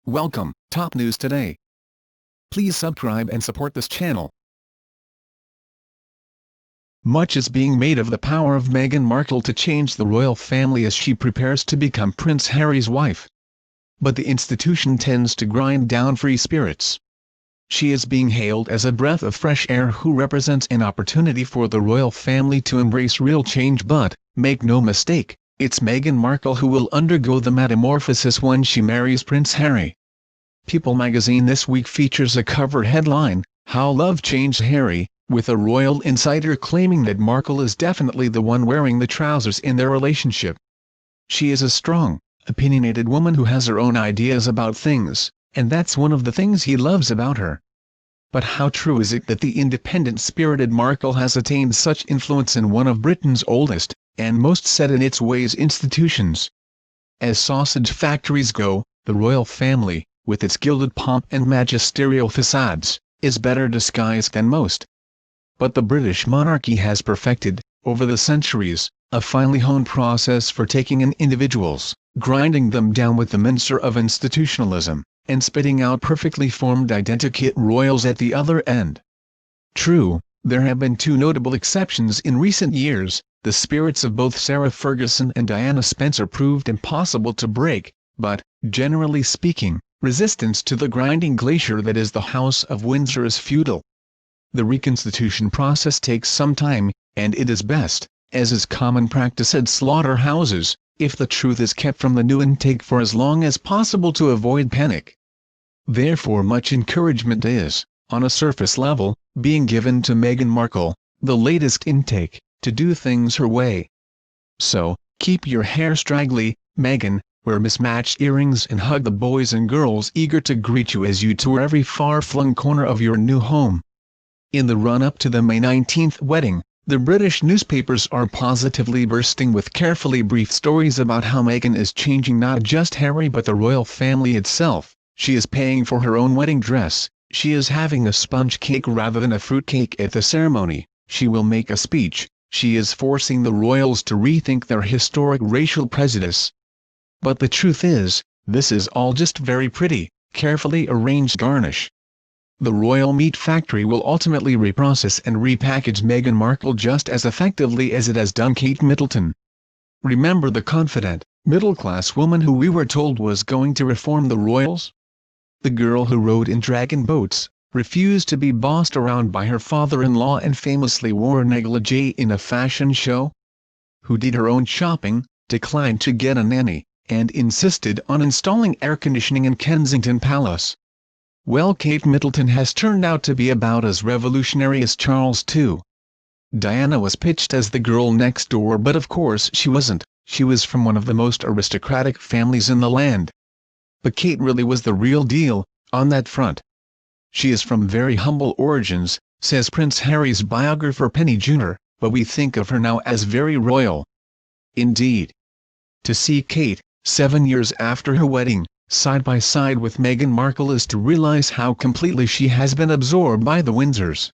Welcome, Top News Today. Please subscribe and support this channel. Much is being made of the power of Meghan Markle to change the royal family as she prepares to become Prince Harry's wife. But the institution tends to grind down free spirits. She is being hailed as a breath of fresh air who represents an opportunity for the royal family to embrace real change, but, make no mistake, it's Meghan Markle who will undergo the metamorphosis when she marries Prince Harry. People magazine this week features a cover headline, "How Love Changed Harry," with a royal insider claiming that Markle is definitely the one wearing the trousers in their relationship. She is a strong, opinionated woman who has her own ideas about things, and that's one of the things he loves about her. But how true is it that the independent-spirited Markle has attained such influence in one of Britain's oldest, and most set-in-its-ways institutions? As sausage factories go, the royal family, with its gilded pomp and magisterial facades, is better disguised than most. But the British monarchy has perfected, over the centuries, a finely honed process for taking in individuals, grinding them down with the mincer of institutionalism, and spitting out perfectly formed identikit royals at the other end. True, there have been two notable exceptions in recent years. The spirits of both Sarah Ferguson and Diana Spencer proved impossible to break, but, generally speaking, resistance to the grinding glacier that is the House of Windsor is futile. The reconstitution process takes some time, and it is best, as is common practice at slaughterhouses, if the truth is kept from the new intake for as long as possible to avoid panic. Therefore much encouragement is, on a surface level, being given to Meghan Markle, the latest intake, to do things her way. So, keep your hair straggly, Meghan, wear mismatched earrings and hug the boys and girls eager to greet you as you tour every far-flung corner of your new home. In the run-up to the May 19th wedding, the British newspapers are positively bursting with carefully briefed stories about how Meghan is changing not just Harry but the royal family itself. She is paying for her own wedding dress, she is having a sponge cake rather than a fruitcake at the ceremony, she will make a speech, she is forcing the royals to rethink their historic racial prejudice. But the truth is, this is all just very pretty, carefully arranged garnish. The royal meat factory will ultimately reprocess and repackage Meghan Markle just as effectively as it has done Kate Middleton. Remember the confident, middle-class woman who we were told was going to reform the royals? The girl who rode in dragon boats, refused to be bossed around by her father-in-law and famously wore a negligee in a fashion show? Who did her own shopping, declined to get a nanny, and insisted on installing air conditioning in Kensington Palace. Well, Kate Middleton has turned out to be about as revolutionary as Charles II. Diana was pitched as the girl next door, but of course she wasn't. She was from one of the most aristocratic families in the land. But Kate really was the real deal, on that front. She is from very humble origins, says Prince Harry's biographer Penny Jr., but we think of her now as very royal. Indeed. To see Kate, 7 years after her wedding, side by side with Meghan Markle is to realize how completely she has been absorbed by the Windsors.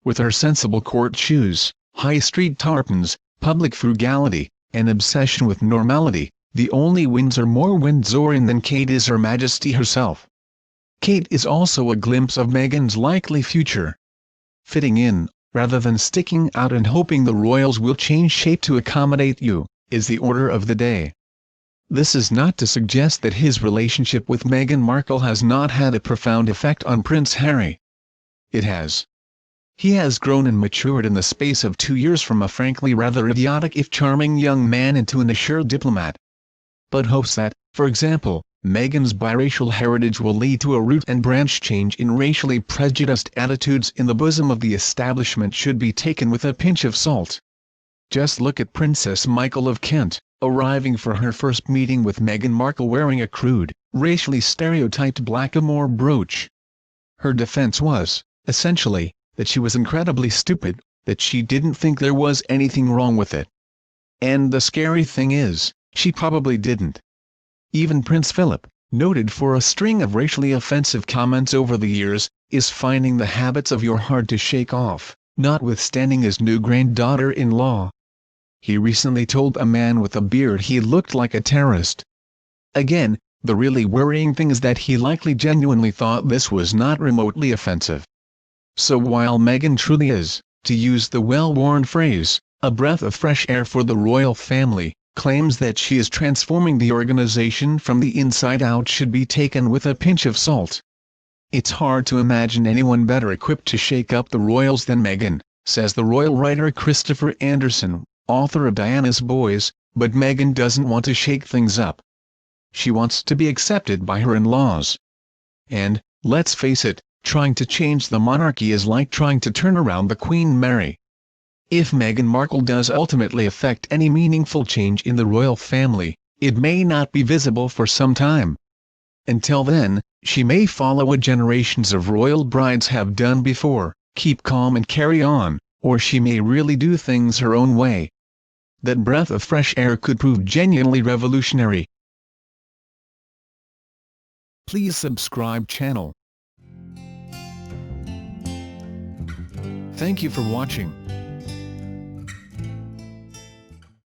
With her sensible court shoes, high street tarpons, public frugality, and obsession with normality, the only Windsor more Windsorian than Kate is Her Majesty herself. Kate is also a glimpse of Meghan's likely future. Fitting in, rather than sticking out and hoping the royals will change shape to accommodate you, is the order of the day. This is not to suggest that his relationship with Meghan Markle has not had a profound effect on Prince Harry. It has. He has grown and matured in the space of 2 years from a frankly rather idiotic if charming young man into an assured diplomat. But hopes that, for example, Meghan's biracial heritage will lead to a root and branch change in racially prejudiced attitudes in the bosom of the establishment should be taken with a pinch of salt. Just look at Princess Michael of Kent, arriving for her first meeting with Meghan Markle wearing a crude, racially stereotyped blackamoor brooch. Her defense was, essentially, that she was incredibly stupid, that she didn't think there was anything wrong with it. And the scary thing is, she probably didn't. Even Prince Philip, noted for a string of racially offensive comments over the years, is finding the habits of your hard to shake off, notwithstanding his new granddaughter-in-law. He recently told a man with a beard he looked like a terrorist. Again, The really worrying thing is that he likely genuinely thought this was not remotely offensive. So while Meghan truly is, to use the well-worn phrase, a breath of fresh air for the royal family, claims that she is transforming the organization from the inside out should be taken with a pinch of salt. It's hard to imagine anyone better equipped to shake up the royals than Meghan, says the royal writer Christopher Anderson, author of Diana's Boys, but Meghan doesn't want to shake things up. She wants to be accepted by her in-laws. And, let's face it, trying to change the monarchy is like trying to turn around the Queen Mary. If Meghan Markle does ultimately affect any meaningful change in the royal family, it may not be visible for some time. Until then, she may follow what generations of royal brides have done before, keep calm and carry on, or she may really do things her own way. That breath of fresh air could prove genuinely revolutionary. Please subscribe channel. Thank you for watching.